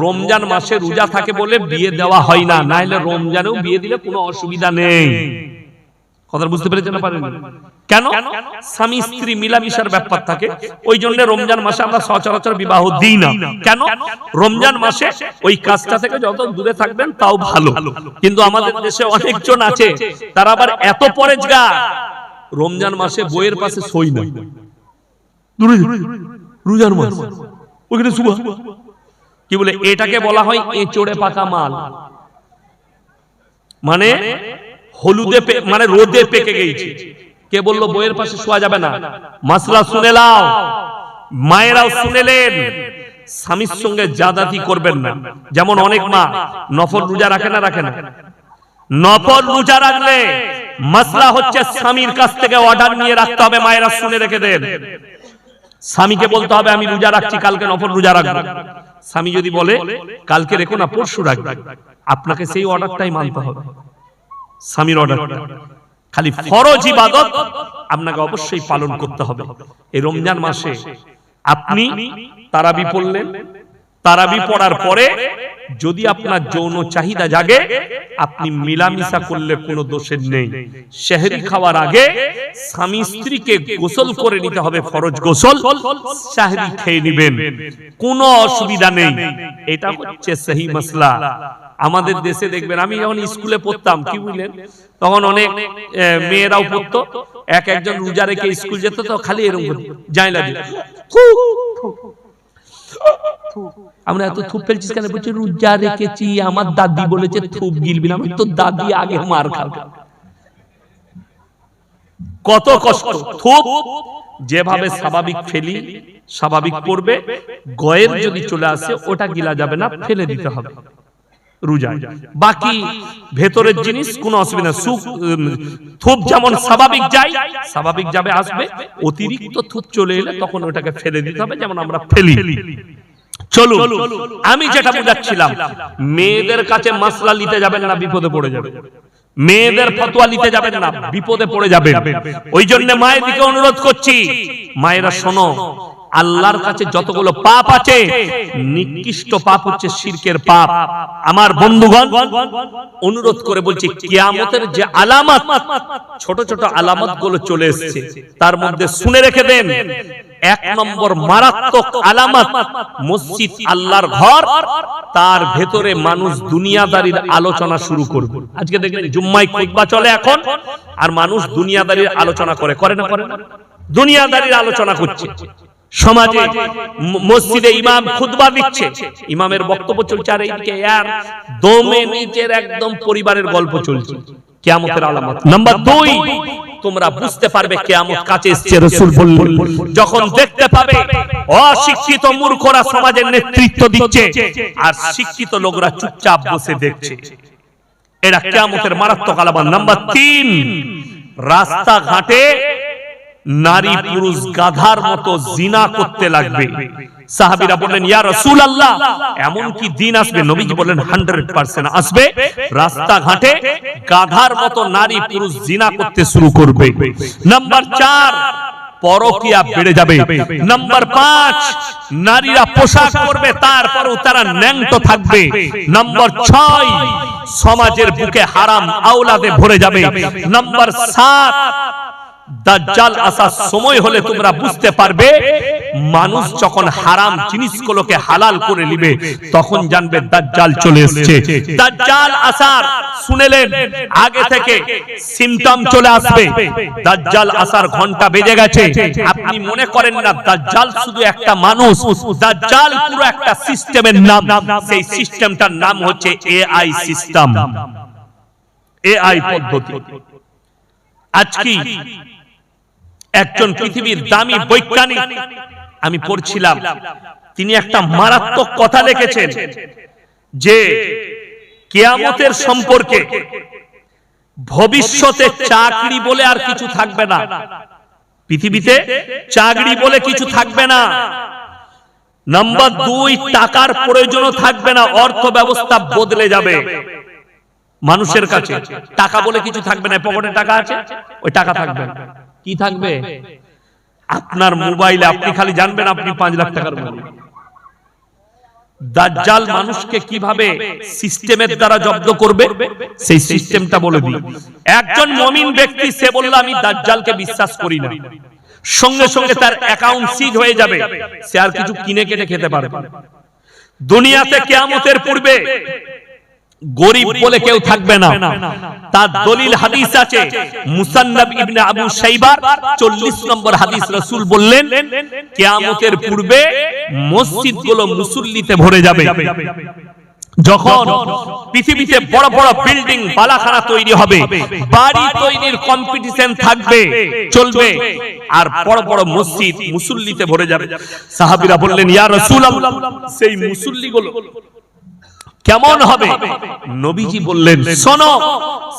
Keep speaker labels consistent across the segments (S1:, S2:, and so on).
S1: রমজান মাসে রোজা থাকে বলে বিয়ে দেওয়া হয় না, না হলে রমজানেও বিয়ে দিলে কোনো অসুবিধা নেই। কথা বুঝতে পেরেছেন না? পারেন কেন? স্বামী স্ত্রী মিলামিশার ব্যাপার থাকে, ওই জন্য রমজান মাসে আমরা সচরাচর বিবাহ দিই না। কেন? রমজান মাসে ওই কাজটা থেকে যত দূরে থাকবেন তাও ভালো। কিন্তু আমাদের দেশে অনেকজন আছে তারা আবার এত পরেজগার, রমজান মাসে বইয়ের পাশে সই না, রোজার মাস ওখানে সুবহ কি বলে, এটাকে বলা হয় এঁচড়ে পাকা মাল। মানে হলুদে মানে রোদে পেকে গেছে। কে বললো বইয়ের পাশে শোয়া যাবে না? মাসলা শুনে নাও, মায়েরাও শুনেলেন, স্বামীর সঙ্গে জাদাতি করবেন না। যেমন অনেক মা নফল রোজা রাখে না, রাখে না, নফল রোজা রাখলে মাসলা হচ্ছে স্বামীর কাছ থেকে অর্ডার নিয়ে রাখতে হবে। মায়েরা শুনে রেখে দেন, স্বামীকে বলতে হবে আমি রোজা রাখছি, কালকে নফল রোজা রাখবো। স্বামী যদি বলে কালকে রেখো না, পরশু রাখবে, আপনাকে সেই অর্ডারটাই মানতে হবে, স্বামীর অর্ডারটা। খালি ফরজ ইবাদত আপনাকে অবশ্যই পালন করতে হবে। এই রমজান মাসে আপনি তারাবি পড়লেন, তারাবি পড়ার পরে যদি আপনার যৌন চাহিদা জাগে, আপনি মিলামিশা করলে কোনো দোষের নেই। সেহরি খাওয়ার আগে স্বামী স্ত্রীকে গোসল করে নিতে হবে, ফরজ গোসল, সেহরি খেয়ে নেবেন, কোনো অসুবিধা নেই। এটা হচ্ছে সহি মাসলা। আমাদের দেশে দেখবেন, আমি যখন স্কুলে পড়তাম কি বুঝলেন, তখন অনেক মেয়েরাও পড়তো, একজন রোজা রেখে স্কুল যেত তো খালি এরকম যাই লাগে, আমরা এত থুপ ফেলছিস কেন? বলছি রোজা রেখেছি, আমার দাদি বলেছে থুপ গিলবি না। আমি তো দাদি আগে মার খাবে, কত কষ্ট। থুপ যেভাবে স্বাভাবিক ফেলি স্বাভাবিক পড়বে, গয়ের যদি চলে আসে ওটা গিলা যাবে না, ফেলে দিতে হবে রোজা। বাকি ভেতরের জিনিস কোনো অসুবিধা। থুপ যেমন স্বাভাবিক যায়, স্বাভাবিক যাবে আসবে, অতিরিক্ত থুপ চলে এলে তখন ওটাকে ফেলে দিতে হবে, যেমন আমরা ফেলি। চলো, আমি যেটা বুঝাচ্ছিলাম, মেয়েদের কাছে মাসলা নিতে যাবেন না, বিপদে পড়ে যাবে। মেয়েদের ফতোয়া নিতে যাবেন না, বিপদে পড়ে যাবেন। ওই জন্য মায়ের দিকে অনুরোধ করছি, মায়েরা শোনো, আল্লাহর কাছে যতগুলো পাপ আছে, নিকৃষ্ট পাপ হচ্ছে শিরকের পাপ। আমার বন্ধুগণ, অনুরোধ করে বলছি, কিয়ামতের যে আলামত, ছোট ছোট আলামত গুলো চলে এসেছে, তার মধ্যে শুনে রেখে দেন, 1 নম্বর মারাত্মক আলামত, মসজিদ আল্লাহর ঘর, তার ভেতরে মানুষ দুনিয়াদারির আলোচনা শুরু করবে। আজকে দেখবেন জুম্মায় খুতবা চলে এখন, আর মানুষ দুনিয়াদারির আলোচনা করে না? করে না? দুনিয়াদারির আলোচনা করছে সমাজে। মসজিদে ইমাম খুতবা দিচ্ছে, ইমামের বক্তব্য চলছে, আর এইদিকে আর দমে নিচের একদম পরিবারের গল্প চলছে। কিয়ামতের আলামত নাম্বার 2, তোমরা বুঝতে পারবে কিয়ামত কাছে এসেছে। রাসূল বললেন, যখন দেখতে পাবে অশিক্ষিত মূর্খরা সমাজের নেতৃত্ব দিচ্ছে আর শিক্ষিত লোকরা চুপচাপ বসে দেখছে, এটা কিয়ামতের মারাত্মক আলামত। নাম্বার 3, রাস্তাঘাটে নারী পুরুষ গাধার মতো জিনা করতে লাগবে। সাহাবীরা বললেন, ইয়া রাসূলুল্লাহ, এমন কি দিন আসবে? নবীজি বললেন 100% আসবে, রাস্তাঘাটে গাধার মতো নারী পুরুষ জিনা করতে শুরু করবে। নাম্বার 4, পরকিয়া বেড়ে যাবে। নাম্বার 5, নারীরা পোশাক পরবে, তারপরেও তারা ন্যাংটো থাকবে। নাম্বার 6, সমাজের বুকে হারাম আওলাদে ভরে যাবে। নাম্বার 7, দাজ্জাল আসার সময় হলে তোমরা বুঝতে পারবে, মানুষ যখন হারাম জিনিসগুলোকে হালাল করে নিবে, তখন জানবে দাজ্জাল চলে এসেছে। দাজ্জাল আসার শুনেলেন, আগে থেকে সিম্পটম চলে আসবে, দাজ্জাল আসার ঘন্টা বেজে গেছে। আপনি মনে করেন না দাজ্জাল শুধু একটা মানুষ, দাজ্জাল পুরো একটা সিস্টেমের নাম। সেই সিস্টেমটার নাম হচ্ছে এআই সিস্টেম, এআই পদ্ধতি। আজকে একজন পৃথিবীর দামি বৈজ্ঞানিক আমি পড়ছিলাম, তিনি একটা মারাত্মক কথা লিখেছেন যে কিয়ামতের সম্পর্কে, ভবিষ্যতে চাকরি বলে আর কিছু থাকবে না, পৃথিবীতে চাকরি বলে কিছু থাকবে না। নাম্বার 2, টাকার প্রয়োজনও থাকবে না, অর্থ ব্যবস্থা বদলে যাবে। মানুষের কাছে টাকা বলে কিছু থাকবে না, পকেটে টাকা আছে, ওই টাকা থাকবে না। কি থাকবে? আপনার মোবাইলে আপনি খালি জানবেন আপনি 5 লাখ টাকার মালিক। দাজ্জাল মানুষকে কিভাবে সিস্টেমের দ্বারা জব্দ করবে সেই সিস্টেমটা বলে দিই। একজন মুমিন ব্যক্তি সে বলল আমি দাজ্জালকে বিশ্বাস করি না, সঙ্গে সঙ্গে তার অ্যাকাউন্ট সিজ হয়ে যাবে, সে আর কিছু কিনে কেটে খেতে পারবে না। দুনিয়াতে কিয়ামতের পূর্বে গরিব বলে কেউ থাকবে না। তার দলিল হাদিস আছে মুসান্নাফ ইবনে আবু শাইবার 40 নম্বর হাদিস। রাসূল বললেন কিয়ামতের পূর্বে মসজিদগুলো মুসল্লিতে ভরে যাবে। যখন পৃথিবীতে বড় বড় বিল্ডিং বালাখানা তৈরি হবে, বাড়ি তৈরির কম্পিটিশন থাকবে, চলবে, আর বড় বড় মসজিদ মুসল্লিতে ভরে যাবে। সাহাবীরা বললেন ইয়া রাসূলুল্লাহ সেই মুসল্লিগুলো কেমন হবে? নবীজি বললেন শোনো,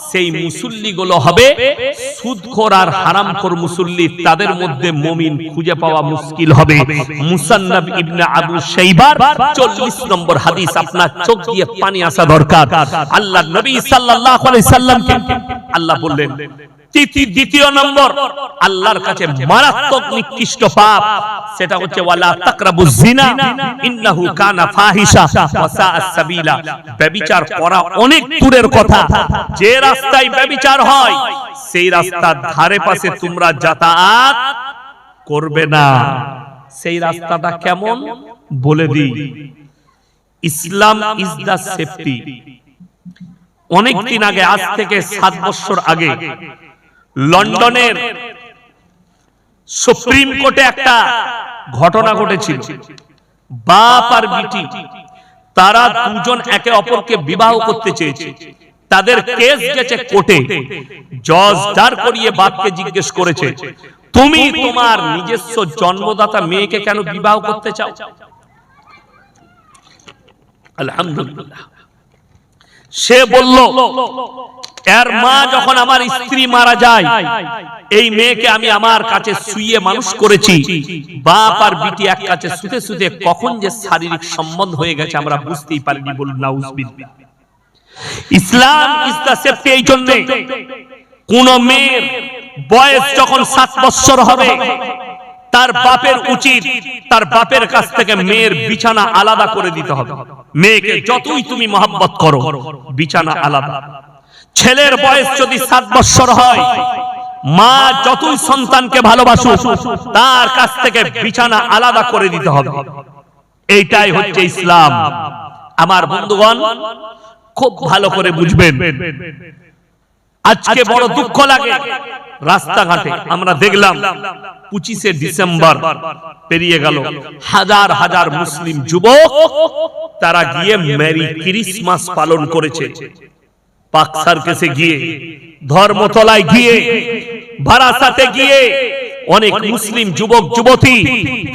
S1: সেই মুসল্লিগুলো হবে সুদখোর আর হারামখোর মুসল্লি, তাদের মধ্যে মুমিন খুঁজে পাওয়া মুশকিল হবে। মুসান্নাফ ইবনে আবু শাইবার 40 নম্বর হাদিস। আপনার চোখ দিয়ে পানি আসা দরকার। আল্লাহ নবী সাল্লাল্লাহু আলাইহি সাল্লামকে আল্লাহ বললেন দ্বিতীয় নম্বর আল্লাহর কাছে মারাত্মক নিকৃষ্ট পাপ, সেটা হচ্ছে ওয়ালা তাকরাবুজ জিনা ইন্নাহু কানা ফাহিশা ওয়া সাআস সাবিলা। ব্যভিচার করা অনেক দূরের কথা, যে রাস্তায় ব্যভিচার হয় সেই রাস্তার ধারে পাশে তোমরা যাতায়াত করবে না। সেই রাস্তাটা কেমন বলে দিই। ইসলাম ইজ দা সেফটি। অনেক দিন আগে, আজ থেকে 7 বছর আগে, লন্ডনের সুপ্রিম কোর্টে একটা ঘটনা ঘটেছিল। বাপ আর বিটি তারা দুজন একে অপরকে বিবাহ করতে চেয়েছে। তাদের কেস গেছে কোর্টে। জজ দাঁড় করিয়ে বাপকে জিজ্ঞেস করেছে তুমি তোমার নিজস্ব জন্মদাতা মেয়েকে কেন বিবাহ করতে চাও? আলহামদুলিল্লাহ সে বলল এর মা যখন আমার স্ত্রী মারা যায়, এই মেয়েকে আমি আমার কাছে শুইয়ে মানুষ করেছি। বাপ আর বিটি এক কাছে শুতে শুতে কখন যে শারীরিক সম্বন্ধ হয়ে গেছে আমরা বুঝতেই পারিনি। বলুন নাউজুবিল্লাহ। ইসলাম ইজ দা সেফটি। এই জন্য কোন মেয়ের বয়স যখন 7 বছর হবে, তার বাপের উচিত তার বাপের কাছ থেকে মেয়ের বিছানা আলাদা করে দিতে হবে। মেয়েকে যতই তুমি মহব্বত করো, বিছানা আলাদা। ছেলের বয়স যদি 7 বছর হয়, মা যতই সন্তানকে ভালোবাসুক, তার কাছ থেকে বিছানা আলাদা করে দিতে হবে। এইটাই হচ্ছে ইসলাম। আমার বন্ধুগণ খুব ভালো করে বুঝবেন। আজকে বড় দুঃখ লাগে, রাস্তাঘাটে আমরা দেখলাম 25শে ডিসেম্বর পেরিয়ে গেল, হাজার হাজার মুসলিম যুবক তারা গিয়ে মেরি ক্রিসমাস পালন করেছে। পাক সার্কাসে গিয়ে, ধর্মতলায় গিয়ে, বারাসাতে গিয়ে অনেক মুসলিম যুবক যুবতী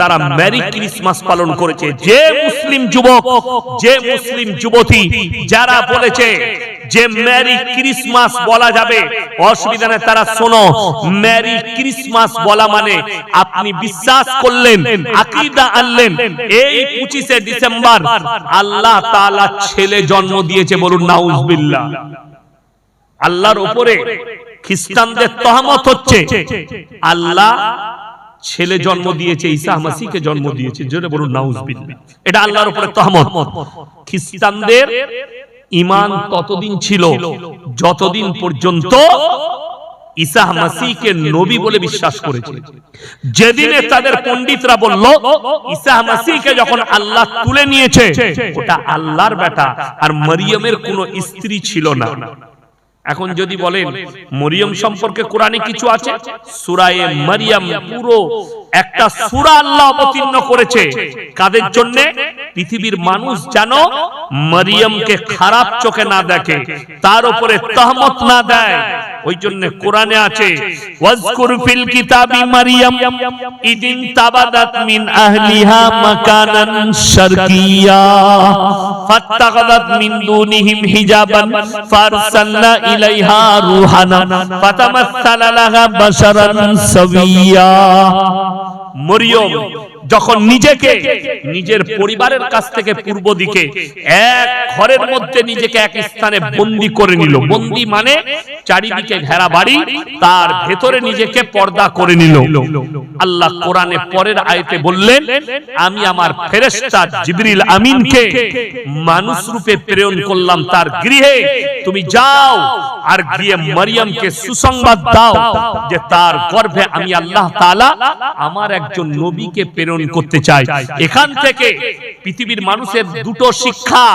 S1: তারা মেরি ক্রিসমাস পালন করেছে। যে মুসলিম যুবক, যে মুসলিম যুবতী যারা বলেছে যে মেরি ক্রিসমাস বলা যাবে, অসুবিধা নেই, তারা শোনো, মেরি ক্রিসমাস বলা মানে আপনি বিশ্বাস করলেন, আকীদা আনলেন এই 25শে ডিসেম্বর আল্লাহ তাআলা ছেলে জন্ম দিয়েছে। বলুন নাউজুবিল্লাহ। আল্লাহর উপরে খ্রিস্টানদের তহমত হচ্ছে আল্লাহ ছেলে জন্ম দিয়েছে, ঈসা মাসিহকে জন্ম দিয়েছে। জোরে বলুন নাউজুবিল্লাহ। এটা আল্লাহর উপরে তহমত। খ্রিস্টানদের ঈমান ততদিন ছিল যতদিন পর্যন্ত ঈসা মাসিহকে নবী বলে বিশ্বাস করেছে। যেদিনে তাদের পণ্ডিতরা বলল ঈসা মাসিহকে যখন আল্লাহ তুলে নিয়েছে, ওটা আল্লাহর বেটা আর মরিয়মের কোনো স্ত্রী ছিল না। এখন যদি বলেন মরিয়ম সম্পর্কে কোরআনে কিছু আছে, সূরা মারইয়াম পুরো একটা সূরা আল্লাহ অবতীর্ণ করেছে। কাদের জন্য? পৃথিবীর মানুষ যেন মরিয়মকে খারাপ চোখে না দেখে, তার উপরে তহমত না দেয়। ওই জন্য কোরআনে আছে ওয়াজকুর ফিল কিতাবি মারইয়াম ইদিন তাবাদাত মিন আহলিহা মাকানান শারকিয়া ফাত্তাখাযাত মিন দুনিহিম হিজাবান ফারসালনা ইলাইহা রূহানা ফাতামাসসালা লাহা বাশারান সাবিয়্যা। মরিয়ম যখন নিজেকে নিজের পরিবারের কাছ থেকে পূর্ব দিকে এক ঘরের মধ্যে নিজেকে এক স্থানে বন্দী করে নিল। বন্দী মানে চারিদিকে ঘেরা বাড়ি, তার ভেতরে নিজেকে পর্দা করে নিল। আল্লাহ কোরআনে পরের আয়াতে বললেন, আমি আমার ফেরেশতা জিবরিল আমিনকে মানুষ রূপে প্রেরণ করলাম তার গৃহে, তুমি যাও আর গিয়ে মারিয়ামকে সুসংবাদ দাও যে তার গর্ভে আমি আল্লাহ তাআলা আমার একজন নবীকে প্রেরণ করতে চাই। এখান থেকে পৃথিবীর মানুষের দুটো শিক্ষা,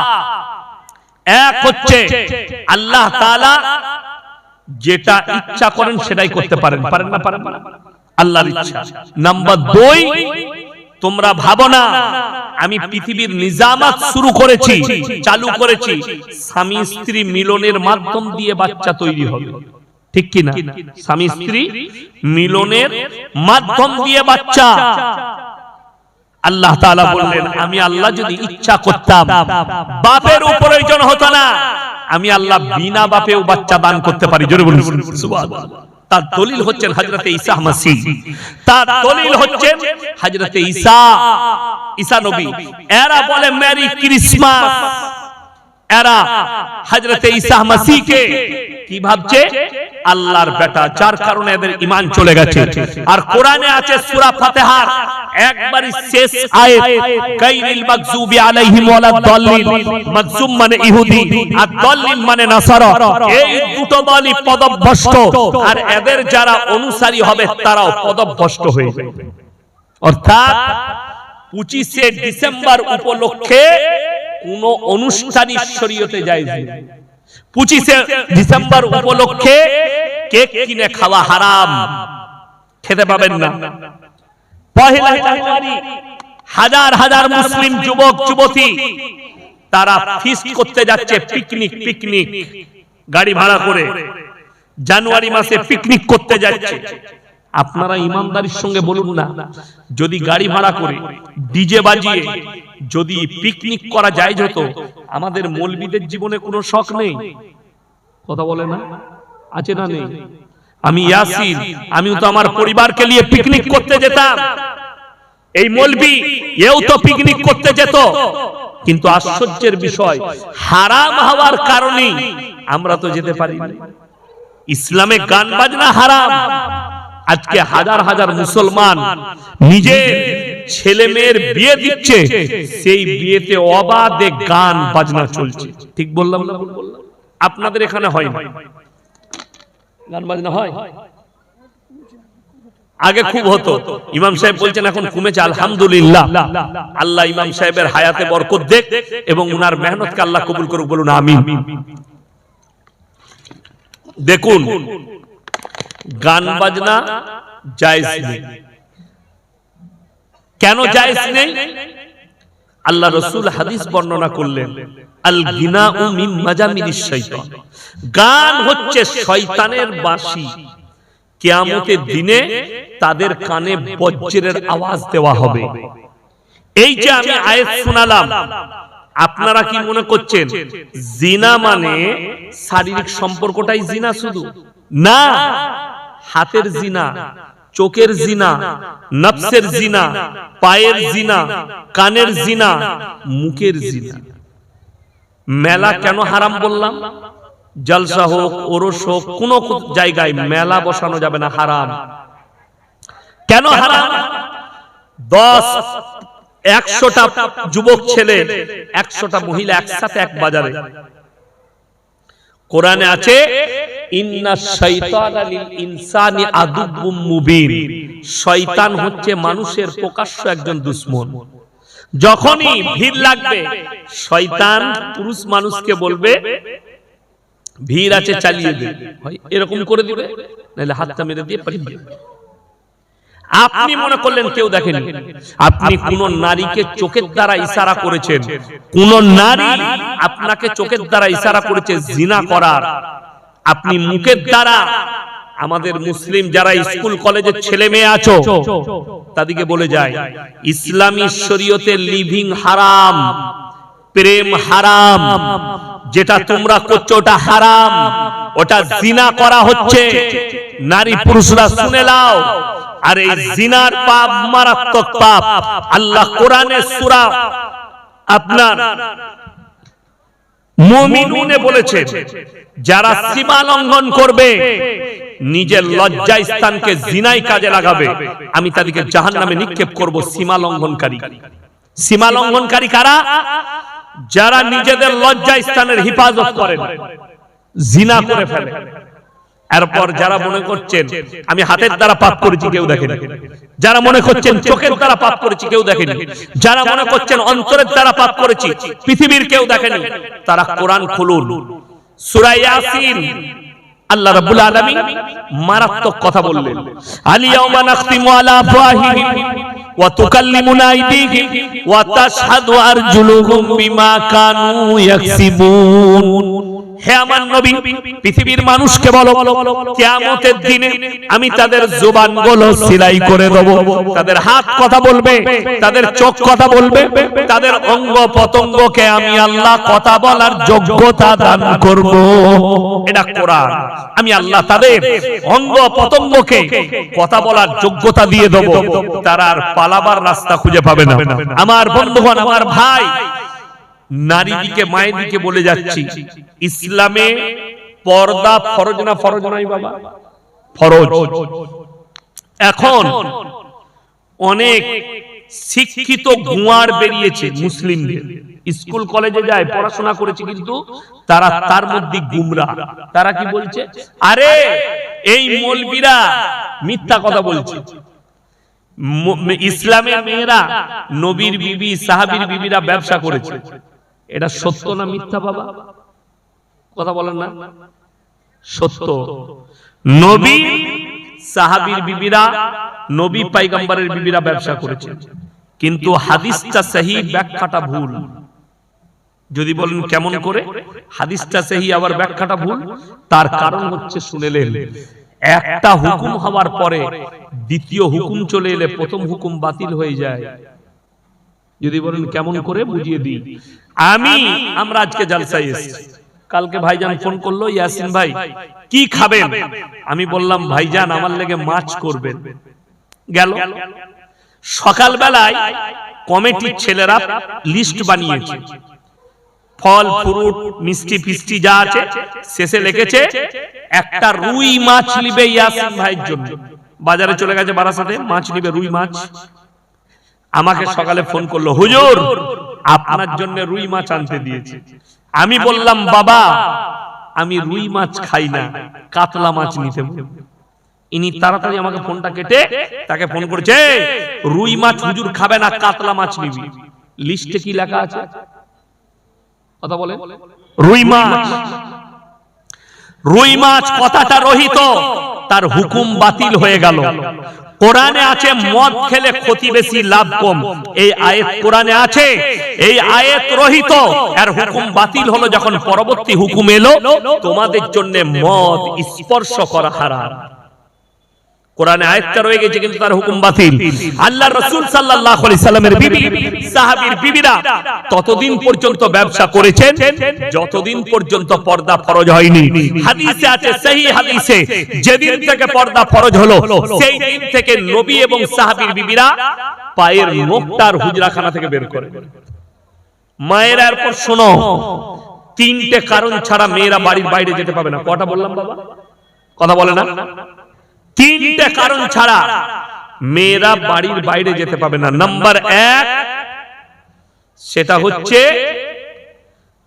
S1: এক হচ্ছে আল্লাহ তাআলা যেটা ইচ্ছা করেন সেটাই করতে পারেন, পারেন না? পারেন না, আল্লাহর ইচ্ছা। নাম্বার 2, তোমরা ভাবো না আমি পৃথিবীর নিজামাত শুরু করেছি, চালু করেছি, স্বামী স্ত্রী মিলনের মাধ্যম দিয়ে বাচ্চা তৈরি হবে, ঠিক কি না? স্বামী স্ত্রী মিলনের মাধ্যম দিয়ে বাচ্চা। আল্লাহ তাআলা বললেন, আমি আল্লাহ যদি ইচ্ছা করতাম বাপের প্রয়োজন হতো না, আমি আল্লাহ বিনা বাপেও বাচ্চা দান করতে পারি। জোরে বলুন সুবহানাল্লাহ। তার দলিল হচ্ছেন হযরতে ঈসা মাসীহ, তার দলিল হচ্ছেন হযরতে ঈসা নবী। এরা বলে মেরি ক্রিসমাস, এরা হযরতে ঈসা মাসীহকে কি ভাবছে? আল্লাহর বেটা, যার কারণে এদের ঈমান চলে গেছে। আর কোরআনে আছে সূরা ফাতিহার একবারই শেষ আয়াত, গায়রিল মাগযুবি আলাইহিম ওয়ালাদ দাল্লিন। মাগযুম মানে ইহুদি আর দাল্লিন মানে নাসারা। এই দুটো দলই পদভ্রষ্ট, আর এদের যারা অনুসারী হবে তারাও পদভ্রষ্ট হয়ে যাবে। অর্থাৎ 25শে ডিসেম্বর উপলক্ষে কোন অনুষ্ঠানই শরীয়তে জায়েজ নেই। 25শে ডিসেম্বর উপলক্ষে কেক কিনে খাওয়া হারাম, খেতে পাবেন না। পহেলা জানুয়ারি হাজার হাজার মুসলিম যুবক যুবতী তারা ফিস্ট করতে যাচ্ছে, পিকনিক গাড়ি ভাড়া করে জানুয়ারি মাসে পিকনিক করতে যাচ্ছে। আপনারা ইমানদারির সঙ্গে বলুন না, যদি গাড়ি ভাড়া করে ডিজে বাজিয়ে যদি পিকনিক করা যায় হতো, আমাদের মৌলবীদের জীবনে কোনো শখ নেই? কথা বলে না? আছে না নেই? আমি ইয়াসিন, আমিও তো আমার পরিবারকে নিয়ে পিকনিক করতে যেতাম। এই মৌলবী এও তো পিকনিক করতে যেত, কিন্তু আশ্চর্যের বিষয় হারাম হওয়ার কারণে আমরা তো যেতে পারি না। ইসলামে গান বাজনা হারাম। আজকে হাজার হাজার মুসলমান নিজের ছেলে মেয়ের বিয়ে দিচ্ছে, সেই বিয়েতে অবাধে গান বাজনা চলছে। ঠিক বললাম না? আপনাদের এখানে হয় না গান বাজনা? হয়, আগে খুব হতো। ইমাম সাহেব বলছেন এখন কমেছে, আলহামদুলিল্লাহ। আল্লাহ ইমাম সাহেবের হায়াতে বরকত দেখ এবং উনার মেহনতকে আল্লাহ কবুল করুক, বলুন আমিন। দেখুন, গান বাজনা জায়েজ নেই। কেন জায়েজ নেই? আল্লাহ রাসূল হাদিস বর্ণনা করলেন, আল গিনাউ মিন মাজামিনিশ শাইতান। গান হচ্ছে শয়তানের বাঁশি। কিয়ামতের দিনে তাদের কানে বজ্রের আওয়াজ দেওয়া হবে। এই যে আমি আয়াত শোনালাম, আপনারা কি মনে করছেন জিনা মানে শারীরিক সম্পর্কটাই জিনা? শুধু না, হাতের জিনা, চোখের জিনা, নফসের জিনা, পায়ের জিনা, কানের জিনা, মুখের জিনা। মেলা কেন হারাম বললাম? জলসা হোক, ওরস হোক, কোন জায়গায় মেলা বসানো যাবে না, হারাম। কেন হারাম? 100টা যুবক ছেলে, 100টা মহিলা একসাথে এক বাজারে। কোরআনে আছে, ইন্নাশ শাইতানা লিল ইনসানি আদুব্বুম মুবিন। শয়তান হচ্ছে মানুষের প্রকাশ্য একজন দুশমন। যখনই ভিড় লাগবে, শয়তান পুরুষ মানুষকে বলবে ভিড় আছে চালিয়ে দে, এরকম করে দিবে, নাহলে হাতটা মেরে দিয়ে পাঠিয়ে দিবে। আপনি মনে করলেন কেউ দেখেনি, আপনি কোন নারীকে চোখের দ্বারা ইশারা করেছেন, কোন নারী আপনাকে চোখের দ্বারা ইশারা করেছে জিনা করার, আপনি মুখের দ্বারা। আমাদের মুসলিম যারা স্কুল কলেজের ছেলে মেয়ে আছো, তাদেরকে বলে যায় ইসলামী শরীয়তে লিভিং হারাম, প্রেম হারাম, যেটা তোমরা করছো ওটা হারাম, ওটা জিনা করা হচ্ছে। নারী পুরুষরা শুনে নাও, আর এই জিনার পাপ মারাত্মক পাপ। আল্লাহ কোরআনে সূরা আপনার মুমিনুনে বলেছেন যারা সীমা লঙ্ঘন করবে, নিজের লজ্জা স্থানকে জিনায় কাজে লাগাবে, আমি তাদেরকে জাহান্নামে নিক্ষেপ করব। সীমা লঙ্ঘনকারী, সীমা লঙ্ঘনকারী কারা? যারা নিজেদের লজ্জা স্থানের হিফাজত করেন, জিনা করে ফেলে। এরপর যারা মনে করছেন আমি হাতের দ্বারা পাপ করেছি, কেউ দেখেনি। যারা মনে করছেন চোখের দ্বারা পাপ করেছি, কেউ দেখেনি। যারা মনে করছেন অন্তরের দ্বারা পাপ করেছি, পৃথিবীর কেউ দেখেনি, তারা কোরআন খুলুন, সূরা ইয়াসিন। আল্লাহ রাব্বুল আলামিন মারাত্মক কথা বললেন, আলিয়াউমা নাখতিমু আলা আফওয়াহিহিম ওয়া তুকাল্লিমুনা আইদিহিম ওয়া তাশহাদু আরজুলুহুম বিমা কানু ইয়াকসিবুন। হে আমার নবী, পৃথিবীর মানুষকে বলো কিয়ামতের দিনে আমি তাদের জবানগুলো সিলাই করে দেব, তাদের হাত কথা বলবে, তাদের চোখ কথা বলবে, তাদের অঙ্গ পতঙ্গকে আমি আল্লাহ কথা বলার যোগ্যতা দান করব। এটা কোরআন। আমি আল্লাহ তাদের অঙ্গ পতঙ্গকে কথা বলার যোগ্যতা দিয়ে দেব, তারা আর পালাবার রাস্তা খুঁজে পাবে না। আমার বন্ধুগণ, আমার ভাই, নারী দিকে মায়ের দিকে বলে যাচ্ছি, ইসলামে পর্দা ফরজ না ফরজ নয় বাবা? ফরজ। এখন অনেক শিক্ষিত গুয়ার বেরিয়েছে মুসলিমদের, স্কুল কলেজে যায়, পড়াশোনা করেছে, কিন্তু তারা তার মধ্যে গুমরা। তারা কি বলছে? আরে এই মৌলবীরা মিথ্যা কথা বলছে। ইসলামের মেয়েরা, নবীর বিবি, সাহাবীর বিবিরা ব্যবসা করেছে। এটা সত্য না মিথ্যা বাবা? কথা বলেন না। সত্য। নবী সাহাবীর বিবিরা, নবী পয়গম্বরের বিবিরা ব্যবসা করেছে, কিন্তু হাদিসটা সহি, ব্যাখ্যাটা ভুল। যদি বলেন কেমন করে হাদিসটা সহি আবার ব্যাখ্যাটা ভুল, তার কারণ হচ্ছে শুনেলেন, একটা হুকুম হওয়ার পরে দ্বিতীয় হুকুম চলে এলে প্রথম হুকুম বাতিল হয়ে যায়। যদি বলেন কেমন করে বুঝিয়ে দিই। আমরা আজকে জালসায় এসেছি, কালকে ভাইজান ফোন করলো, ইয়াসিন ভাই কি খাবেন? আমি বললাম ভাইজান আমার লেগে মাছ করবেন। গেল সকালবেলায় কমিটির ছেলেরা লিস্ট বানিয়েছে, ফল ফ্রুট মিষ্টি ফিষ্টি যা আছে, শেষে লিখেছে একটা রুই মাছ নিবে ইয়াসিন ভাইয়ের জন্য। বাজারে চলে গেছে বারাসাতে, মাছ নিবে, রুই মাছ। আমাকে সকালে ফোন করলো, হুজুর আপনার জন্য রুই মাছ আনতে দিয়েছে। আমি বললাম বাবা আমি রুই মাছ খাই না, কাতলা মাছ নিতে। ইনি তাড়াতাড়ি আমাকে ফোনটা কেটে তাকে ফোন করেছে, রুই মাছ হুজুর খাবে না, কাতলা মাছ নিবি। লিস্টে কি লেখা আছে? কথা বলে রুই মাছ। রুই মাছ কথাটা রহিত, তার হুকুম বাতিল হয়ে গেল। কোরআনে আছে মদ খেলে ক্ষতি বেশি লাভ কম, এই আয়াত কোরআনে আছে, এই আয়াত রহিত, এর হুকুম বাতিল হলো যখন পরবর্তী হুকুম এলো তোমাদের জন্য মদ স্পর্শ করা হারাম। কোরআনে আয়াতটা রয়ে গেছে কিন্তু তার হুকুম বাতিল। আল্লাহর রাসূল সাল্লাল্লাহু আলাইহি সাল্লামের বিবি, সাহাবীর বিবিরা ততদিন পর্যন্ত ব্যবসা করেছেন যতদিন পর্যন্ত পর্দা ফরজ হয়নি। হাদিসে আছে, সহিহ হাদিসে, যেদিন থেকে পর্দা ফরজ হলো সেই দিন থেকে নবী এবং সাহাবীর বিবিরা পায়ের নখটার হুজরাখানা থেকে বের করে। মায়েরা এরপর শোনো, তিনটে কারণ ছাড়া মেয়েরা বাড়ির বাইরে যেতে পাবে না। কটা বললাম বাবা? কথা বলে না। তিনটে কারণ ছাড়া মেয়েরা বাড়ির বাইরে যেতে পাবে না। নাম্বার 1, সেটা হচ্ছে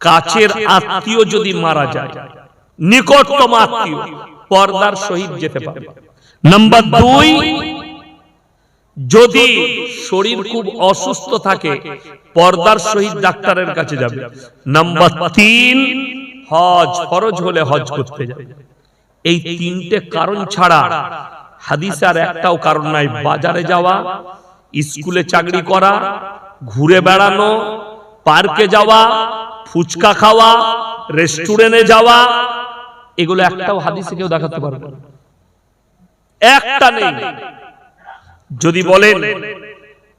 S1: কাছের আত্মীয় যদি মারা যায়, নিকটতম আত্মীয়, পর্দার সহিত যেতে পারবে। নাম্বার 2, যদি শরীর খুব অসুস্থ থাকে পর্দার সহিত ডাক্তারের কাছে যাবে। নাম্বার 3, হজ ফরজ হলে হজ করতে যাবে। এই তিনটে কারণ ছাড়া হাদিসে আর একটাও কারণ নাই। বাজারে যাওয়া, স্কুলে চাকরি করা, ঘুরে বেড়ানো, পার্কে যাওয়া, ফুচকা খাওয়া, রেস্টুরেন্টে যাওয়া, এগুলো একটাও হাদিসে কেউ দেখাতে পারবে না, একটা নেই। যদি বলেন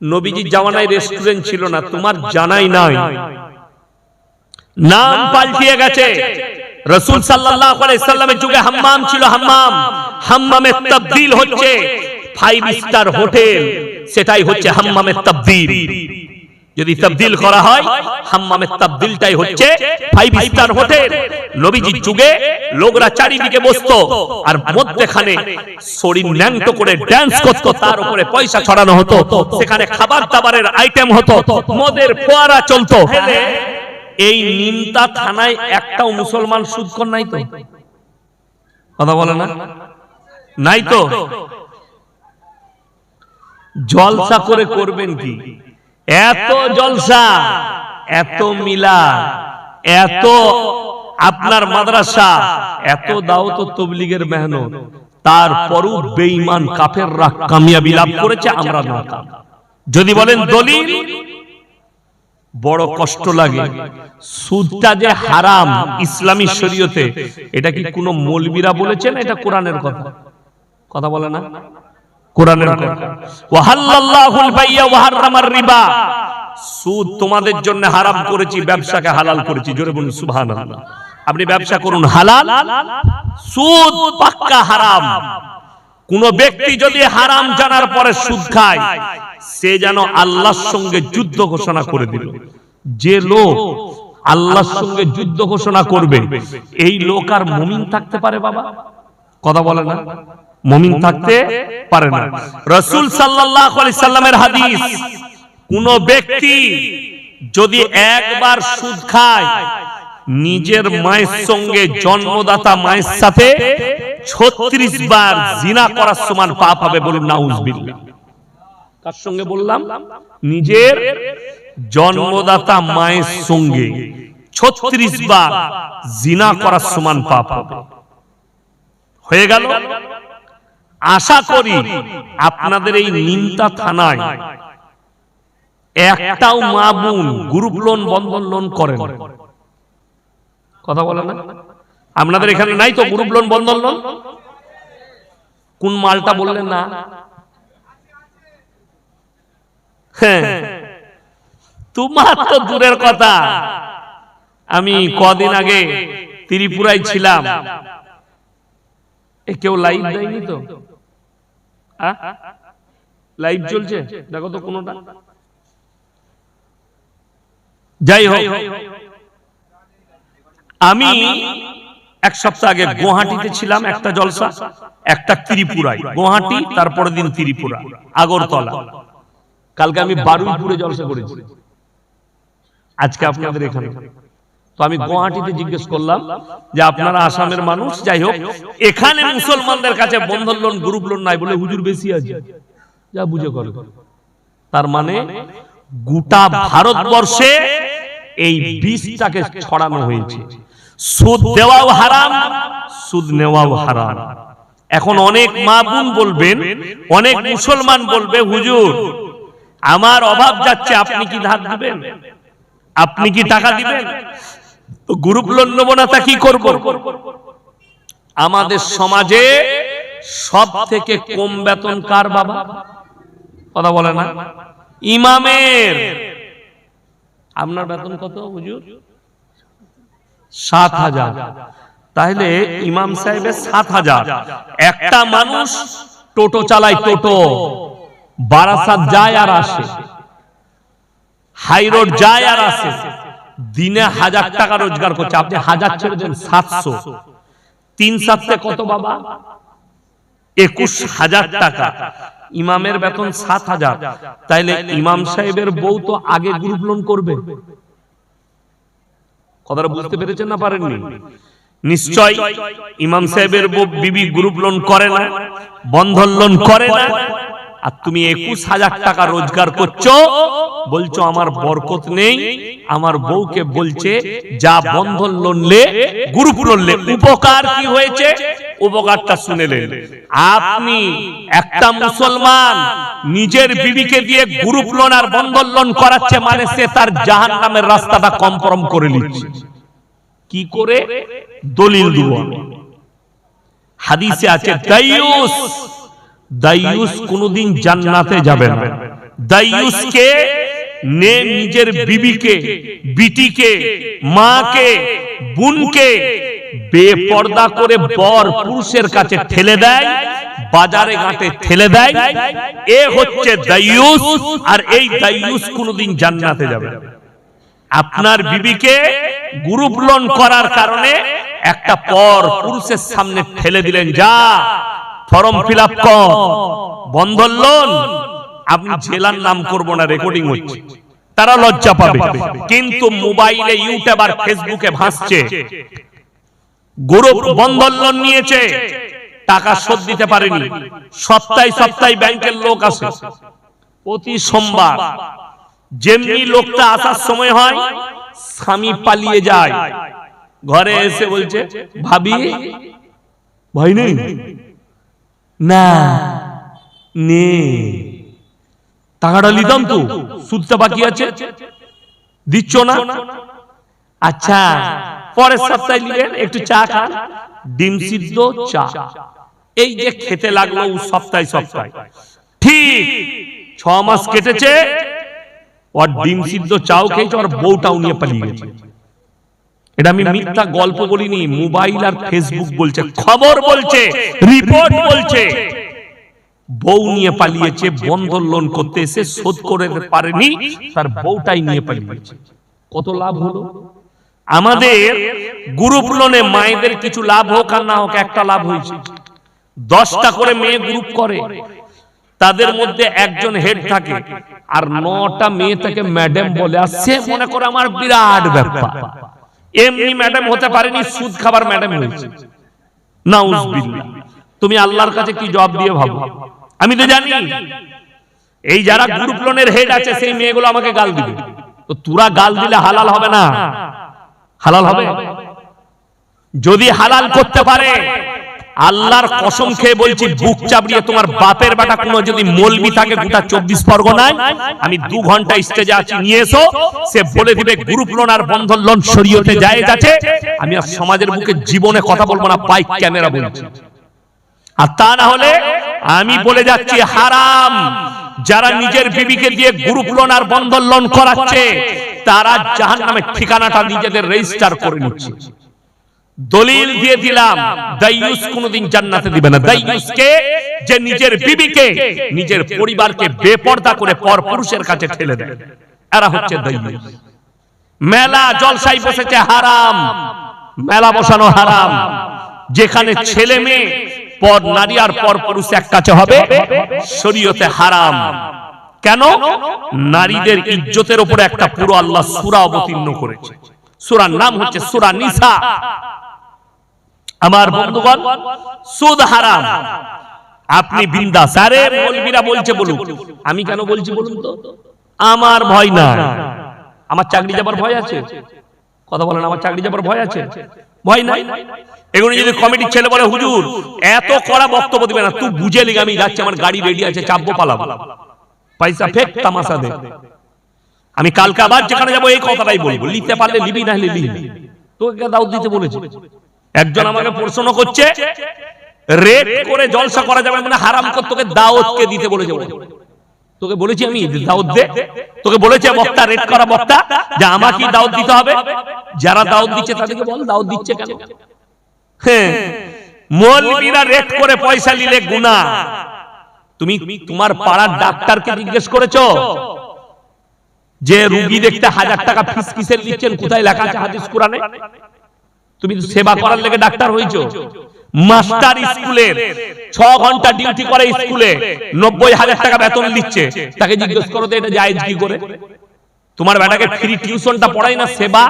S1: নবীজির জামানায় রেস্টুরেন্ট ছিল না, তোমার জানাই নাই, নাম পাল্টিয়ে গেছে। রাসূল সাল্লাল্লাহু আলাইহি সাল্লামের যুগে হাম্মাম ছিল, হাম্মাম, হাম্মামে তাবদীল হচ্ছে 5 স্টার হোটেল, সেটাই হচ্ছে হাম্মামে তাবদীল। যদি তাবদীল করা হয়, হাম্মামের তাবদীলটাই হচ্ছে 5 স্টার হোটেল। নবীজির যুগে লোকরা চারিদিকে বসতো আর মধ্যখানে শরীর ন্যাংটো করে ড্যান্স করতো, তার উপরে পয়সা ছড়ানো হতো, সেখানে খাবার দাবারের আইটেম হতো, মদের ফোয়ারা চলতো। এই নিমতা থানায় একটাও মুসলমান সুদখোর নাই তো? কথা বলে না? নাই তো? জলসা করে করবেন কি? এত জলসা, এত মিলাদ, এত আপনার মাদ্রাসা, এত দাওয়াত ও তাবলীগের মেহনত, তারপরও বেঈমান কাফেররা কামিয়াবি লাভ করেছে, আমরা না। যদি বলেন দলিল, বড় কষ্ট লাগে। সুদটা যে হারাম ইসলামী শরীয়তে, এটা কি কোনো মৌলবীরা বলেছেন? এটা কোরআনের কথা। কথা বলে না? কোরআনের কথা। ওয়াহাল্লাল্লাহুল বাইয়া ওয়া হারামার রিবা, সুদ তোমাদের জন্য হারাম করেছি, ব্যবসাকে হালাল করেছি। জোরে বলুন সুবহানাল্লাহ। আপনি ব্যবসা করুন হালাল, সুদ পাক্কা হারাম। কোন ব্যক্তি যদি হারাম জানার পরে সুদ খায়, সে যেন আল্লাহর সঙ্গে যুদ্ধ ঘোষণা করে দিল। যে লোক আল্লাহর সঙ্গে যুদ্ধ ঘোষণা করবে, এই লোক আর মুমিন থাকতে পারে বাবা? কথা বলে না? মুমিন থাকতে পারে না। রাসূল সাল্লাল্লাহু আলাইহি সাল্লামের হাদিস, কোন ব্যক্তি যদি একবার সুদ খায়, নিজের মায়ের সঙ্গে জন্মদাতা মায়ের সাথে 36 বার জিনা করার সমান পাপ হবে। বলুন নাউজুবিল্লাহ। কার সঙ্গে বললাম? নিজের জন্মদাতা মায়ের সঙ্গে 36 বার জিনা করার সমান পাপ হবে। হয়ে গেল। আশা করি আপনাদের এই নিমতা থানায় একটাও মা বোন গ্রুপ লোন, বন্ধন লোন করেন? কথা বলে না? আপনাদের এখানে নাই তো গ্রুপ লোন, বন্ধন লোন? কোন মালটা বললেন না? হ্যাঁ, তোমার তো দূরের কথা। আমি কদিন আগে ত্রিপুরায় ছিলাম, কেউ লাইভ দেয়নি তো? লাইভ চলছে? দেখো তো কোনটা। যাই হোক, আমি এক সপ্তাহ আগে গুয়াহাটিতে ছিলাম, একটা জলসা, একটা ত্রিপুরায়। গুয়াহাটি, তারপরের দিন ত্রিপুরা, আগরতলা। কালকে আমি বারুইপুরে জলসা করেছি, আজকে আপনাদের এখানে। তো আমি গুয়াহাটিতে জিজ্ঞেস করলাম যে আপনারা আসামের মানুষ, যাই হোক, এখানে মুসলমানদের কাছে বন্ধন লোন, গ্রুপ লোন নাই, বলে হুজুর বেশি আছে। যা বুঝে করে। তার মানে গোটা ভারতবর্ষে এই বিষটাকে ছড়ানো হয়েছে। সুদ দেওয়াও হারাম, সুদ নেওয়াও হারাম। এখন অনেক মা বোন বলবেন, অনেক মুসলমান বলবে, হুজুর আমার অভাব যাচ্ছে, আপনি কি ধার দিবেন? আপনি কি টাকা দিবেন? তো গ্রুপ লোন নেব না, তা কি করব? আমাদের সমাজে সব থেকে কম বেতন কার বাবা? কথা বলে না? ইমামের। আপনার বেতন কত হুজুর? 7,000। তাহলে ইমাম সাহেবের 7,000। একটা মানুষ টোটো চালায়, টোটো বারাসাত যায় আর আসে, হাই রোড যায় আর আসে, দিনে 1000 টাকা রোজগার করছে। আপনি 1000 ছেড়ে দেন, 700। 3/7 কত বাবা? 21,000 টাকা। ইমামের বেতন 7,000। তাইলে ইমাম সাহেবের বউ তো আগে গ্রুপ লোন করবে। কথাটা বুঝতে পেরেছেন না পারেননি? নিশ্চয় ইমাম সাহেবের বউ বিবি গ্রুপ লোন করে না, বন্ধন লোন করে না। আর তুমি 21,000 টাকা রোজগার করছো, বলছো আমার বরকত নেই। আমার বউকে বলছে যা বন্ধন লোন লে, গ্রুপ লোন লে। উপকার কি হয়েছে? উপকারটা শুনেলেন। আপনি একটা মুসলমান নিজের বিবিকে দিয়ে গ্রুপ লোন আর বন্ধন লোন করাচ্ছে, মানে সে তার জাহান্নামের রাস্তাটা কনফার্ম করে নিচ্ছে। কি করে? দলিল দিব। হাদিসে আছে দাইয়ুস, দাইয়ুস কোনদিন জান্নাতে যাবে না। দাইয়ুসকে নে নিজের বিবিকে, বিটিকে, মাকে, বোনকে বেপর্দা করে বর পুরুষের কাছে ঠেলে দেয়, বাজারে ঘাটে ঠেলে দেয়, এ হচ্ছে দাইয়ুস। আর এই দাইয়ুস কোনোদিন জান্নাতে যাবে না। আপনার বিবিকে গ্রুপ লোন করার কারণে একটা পর পুরুষের সামনে ঠেলে দিলেন, যা ফর্ম ফিল আপ কর, বন্ধন লোন। আপনি জেলার নাম করব না, রেকর্ডিং হচ্ছে, তারা লজ্জা পাবে। কিন্তু মোবাইলে, ইউটিউব আর ফেসবুকে ভাসছে, গ্রুপ বন্ধন লোন নিয়েছে, টাকা শোধ দিতে পারেনি, সপ্তাহে সপ্তাহে ব্যাংকের লোক আসে, প্রতি সোমবার যেমনি লোকটা আসার সময় হয়, স্বামী পালিয়ে যায়, ঘরে এসে বলছে, ভাবি ভয় নেই না, নে টাকাটা নিতাম তো, সুদটা বাকি আছে, দিচ্ছ না? আচ্ছা, পরের সপ্তাহে নিলেন, একটু চা খান, ডিম সিদ্ধ চা। এই যে খেতে লাগলো সপ্তাহে সপ্তাহে, ঠিক 6 মাস কেটেছে, ওর ডিম সিদ্ধ চাও খেয়েছে, ওর বউটাও নিয়ে পালিয়ে গেছে। এটা আমি মিথ্যা গল্প বলিনি, মোবাইল আর ফেসবুক বলছে, খবর বলছে, রিপোর্ট বলছে। বউ নিয়ে পালিয়েছে, বন্ধন লোন করতে এসে শোধ করে পারেনি, তার বউটাই নিয়ে পালিয়েছে। কত লাভ হলো আমাদের গ্রুপ লোনে? মায়েদের কিছু লাভ হোক আর না হোক, একটা লাভ হয়েছে। 10টা করে মেয়ে গ্রুপ করে, তাদের মধ্যে একজন হেড থাকে, আর 9টা মেয়ে তাকে ম্যাডাম বলে। আর সে মনে করে আমার বিরাট ব্যাপার, এমনি ম্যাডাম হতে পারেনি, সুদ খাবার ম্যাডাম হয়েছে। নাউজুবিল্লাহ। তুমি আল্লাহর কাছে কি জবাব দিয়ে ভাবো? আমি তো জানি এই যারা গ্রুপ লোনের হেড আছে, সেই মেয়েগুলো আমাকে গাল দিবে। তো তোরা গাল দিলে হালাল হবে না? হালাল হবে। যদি হালাল করতে পারে, আল্লাহর কসম খেয়ে বলছি, বুক চাপড়িয়ে তোমার বাপের বেটা কোনো যদি মৌলবি থাকে গোটা 24 পরগনায়, আমি 2 ঘন্টা স্টেজে আছি, নিয়ে এসো, সে বলে দিবে গ্রুপ লোন আর বন্ধন লোন শরীয়তে জায়েজ আছে। আমি আর সমাজের বুকে জীবনে কথা বলবো না, পাইক ক্যামেরা বলছি। আর তা না হলে আমি বলে যাচ্ছি হারাম। যারা নিজের বিবিকে দিয়ে গ্রুপ লোন আর বন্ধন লোন করাচ্ছে, তারা জাহান্নামের ঠিকানাটা নিজেদের রেজিস্টার করে নিচ্ছে। দলিল দিয়ে দিলাম, দাইয়ুস কোনদিন জান্নাতে দিবে না। দাইয়ুসকে, যে নিজের বিবিকে, নিজের পরিবারকে বেপরদা করে পর পুরুষের কাছে ঠেলে দেয়, এরা হচ্ছে দাইয়ুস। মেলা জলসাই বসেছে, হারাম। মেলা বসানো হারাম, যেখানে ছেলে মেয়ে, পর নারী আর পর পুরুষ এক কাছে হবে, শরীয়তে হারাম। কেন? নারীদের ইজ্জতের উপরে একটা পুরো আল্লাহ সূরা অবতীর্ণ করেছে। সূরার নাম হচ্ছে সূরা নিসা। আমার বন্ধুগণ, সুদ হারাম। আপনি বিন্দাস। আরে মৌলবীরা বলছে বলুক, আমি কেন বলছি বলুন তো? আমার ভয় না। আমার চাকরি যাবার ভয় আছে? কথা বলেন, আমার চাকরি যাবার ভয় আছে? ভয় নাই। এগুলো যদি কমিটির ছেলে বলে, হুজুর এত কড়া বক্তব্য দিবে না, তুই বুঝে লিখ, আমি যাচ্ছি, আমার গাড়ি রেডি আছে, চাপবো, পালাবো, পয়সা ফেক, তামাশা দে। আমি কালকে আবার যেখানে যাবো এই কথাটাই বলবো, লিখতে পারলে লিবি, না হলে লিবি। তোকে দাওয়াত দিতে বলেছি। একজন আমাকে প্রশ্ন করছে, রেট করে জলসা করা যাবে মানে হারাম কর, তোকে দাওয়াত কে দিতে বলেছে? তোকে বলেছি আমি দাওয়াত দে? তোকে বলেছে বক্তা, রেট করা বক্তা, যে আমাকে দাওয়াত দিতে হবে? যারা দাওয়াত দিচ্ছে তাদেরকে বল দাওয়াত দিচ্ছে কেন? হ্যাঁ, মৌলবীরা রেট করে পয়সা নিলে গুনাহ। তুমি তোমার পাড়ার ডাক্তারকে জিজ্ঞেস করেছো যে রোগী দেখতে 1000 টাকা ফিস কিসের নিচ্ছেন? কোথায় লেখা আছে হাদিস কোরআনে? তুমি সেবা করার লেগে ডাক্তার হইছো? মাস্টার স্কুলের 6 ঘন্টা ডিউটি করে স্কুলে 90,000 টাকা বেতন দিচ্ছে, তাকে জিজ্ঞেস করো তো এটা জায়েজ কি করে? তোমার বেটাকে ফ্রি টিউশনটা পড়াই না সেবা?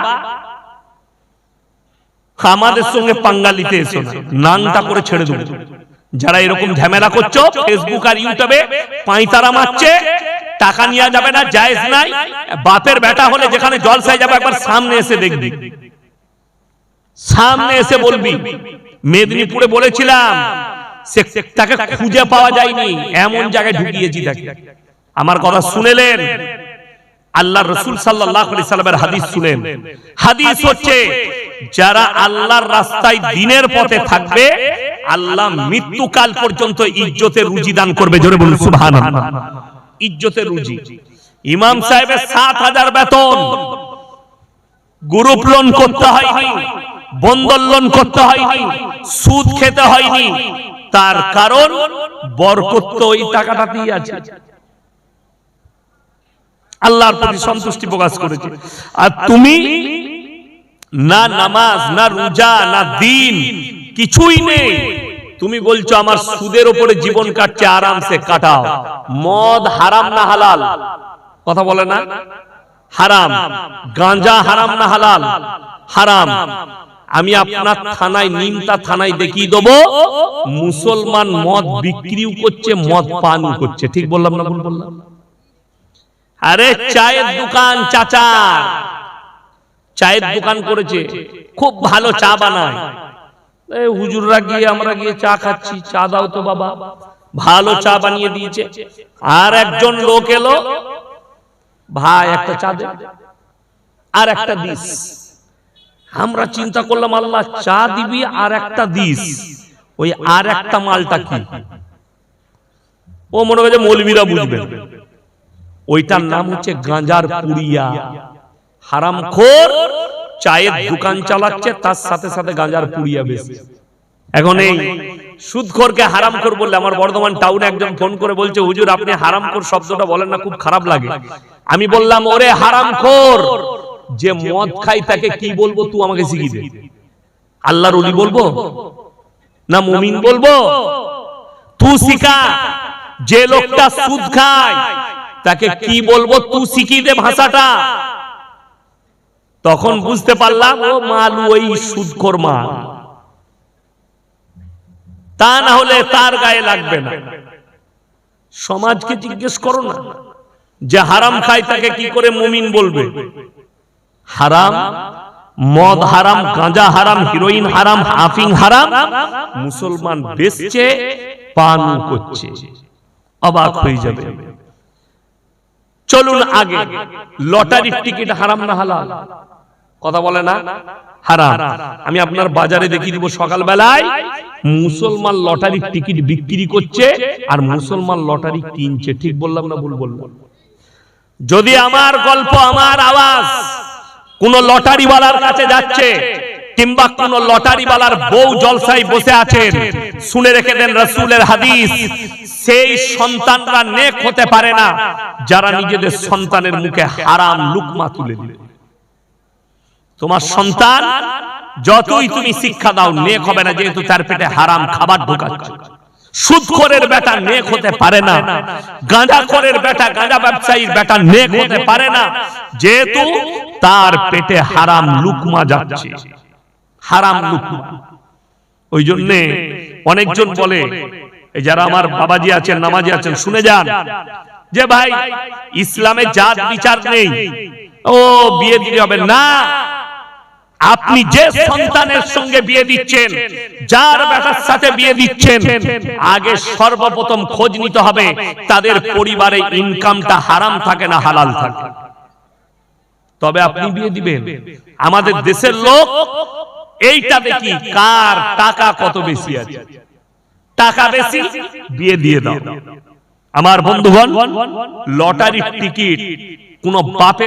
S1: আমাদের সঙ্গে পাঙ্গা নিতে এসো না, নাংটা করে ছেড়ে দেবো। যারা এরকম ঝামেলা করছো ফেসবুক আর ইউটিউবে, পাঁইতারা মারছে, টাকা নিয়ে যাবে না, জায়েজ নাই। বাপের বেটা হলে যেখানে জলসায় যাবে একবার সামনে এসে দেখবি, সামনে এসে বলবি। মেদিনীপুরে বলেছিলাম, তাকে খুঁজে পাওয়া যায়নি, এমন জায়গায় ঢুকিয়েছি তাকে। আমার কথা শুনেলেন? আল্লাহর রাসূল সাল্লাল্লাহু আলাইহি সাল্লামের হাদিস শুনেন। হাদিস হচ্ছে, যারা আল্লাহর রাস্তায় দ্বীনের পথে থাকবে, আল্লাহ মৃত্যুকাল পর্যন্ত ইজ্জতের রুজি দান করবে। জোরে বলুন সুবহানাল্লাহ। ইজ্জতের রুজি। ইমাম সাহেবের 7000 বেতন, গ্রুপ লোন করতে হয়নি, বন্ধন লোন করতে হয়নি, সুদ খেতে হয়নি, তার কারণ বরকত তো ওই টাকাটাতেই আছে। আল্লাহর প্রতি সন্তুষ্টি প্রকাশ করেছে। আর তুমি না নামাজ, না রোজা, না দিন, কিছুই নেই, তুমি বলছো আমার সুদের উপরে জীবন কাটছে, আরামসে কাটাও। মদ হারাম না হালাল? কথা বলে না? হারাম। গাঁজা হারাম না হালাল? হারাম। আমি আপনার থানায়, নিমতা থানায় দেখিয়ে দেবো, মুসলমান মদ বিক্রিও করছে, মদ পানও করছে। ঠিক বললাম না ভুল বললাম? আরে চায়ের দোকান, চাচা চায়ের দোকান করেছে, খুব ভালো চা বানায়। হুজুররা গিয়ে, আমরা গিয়ে চা খাচ্ছি, চা দাও তো বাবা, ভালো চা বানিয়ে দিয়েছে। আর একজন লোক এলো, ভাই একটা চা দে, আর একটা দিস। আমরা চিন্তা করলাম আল্লাহ, চা দিবি আর একটা দিস, ওই আর একটা মালটা কি? ও মনে করে মৌলবীরা বুঝবে, ওইটার নাম হচ্ছে গাঁজার পুড়িয়া। হারামখোর চায়ের দোকান চালাচ্ছে, তার সাথে সাথে গাঁজার পুড়িয়া বেশি। এখন এই সুদখোরকে হারামখোর বললে, আমার বর্ধমান টাউনে একজন ফোন করে বলছে, হুজুর আপনি হারামখোর শব্দটা বলেন না, খুব খারাপ লাগে। আমি বললাম, ওরে হারামখোর, যে মদ খাই তাকে কি বলবো তুই আমাকে শিখিয়ে দে। আল্লাহর ওলি বলবো না মুমিন বলবো? তুই শিখা। যে লোকটা সুদ খায় তাকে কি বলবো তুই শিখিয়ে দে ভাষাটা। তখন বুঝতে পারলাম ও মালু ওই সুদখোর মাল, তা না হলে তার গায়ে লাগবে না। সমাজকে জিজ্ঞেস করো না, যে হারাম খায় তাকে কি করে মুমিন বলবে? হারাম, মদ হারাম, গাঁজা হারাম, হিরোইন হারাম, হাফিং হারাম, মুসলমান বেচছে, পান করছে। অবাক হয়ে যাবে। চলুন আগে, লটারির টিকিট হারাম না হালাল? কথা বলে না? হারাম। আমি আপনার বাজারে দেখিয়ে দিব, সকালবেলায় মুসলমান লটারির টিকিট বিক্রি করছে আর মুসলমান লটারি কিনছে। ঠিক বললাম না ভুল বললাম? যদি আমার গল্প, আমার আওয়াজ কোন লটারিওয়ালার কাছে যাচ্ছে, কিংবা কোন লটারিওয়ালার বউ জলসায় বসে আছেন, শুনে রেখে দেন রাসূলের হাদিস, সেই সন্তানরা নেক হতে পারে না যারা নিজেদের সন্তানের মুখে হারাম লুকমা তুলে দিবে। তোমার সন্তান যতই তুমি শিক্ষা দাও, নেক হবে না, যেহেতু তার পেটে হারাম খাবার ঢোকাচ্ছে। সুদখোরের বেটা নেক হতে পারে না, গাঁজাখোরের বেটা, গাঁজা ব্যবসায়ীর বেটা নেক হতে পারে না, যেহেতু তার পেটে হারাম লুকমা যাচ্ছে, হারাম লুকমা। ওই জন্য অনেকজন বলে, যারা আমার বাবাজি আছেন, নামাজি আছেন, শুনে যান, যে ভাই ইসলামে জাত বিচার নেই, ও বিয়ে দিতে হবে না। আপনি যে সন্তানের সঙ্গে বিয়ে দিচ্ছেন, যার বেটার সাথে বিয়ে দিচ্ছেন, আগে সর্বপ্রথম খোঁজ নিতে হবে তাদের পরিবারে ইনকামটা হারাম থাকে না হালাল থাকে, তবে আপনি বিয়ে দিবেন। আমাদের দেশের লোক এইটা দেখি কার টাকা কত বেশি আছে, টাকা বেশি বিয়ে দিয়ে দাও। আমার বন্ধুগণ, লটারির টিকিট কোন বাপের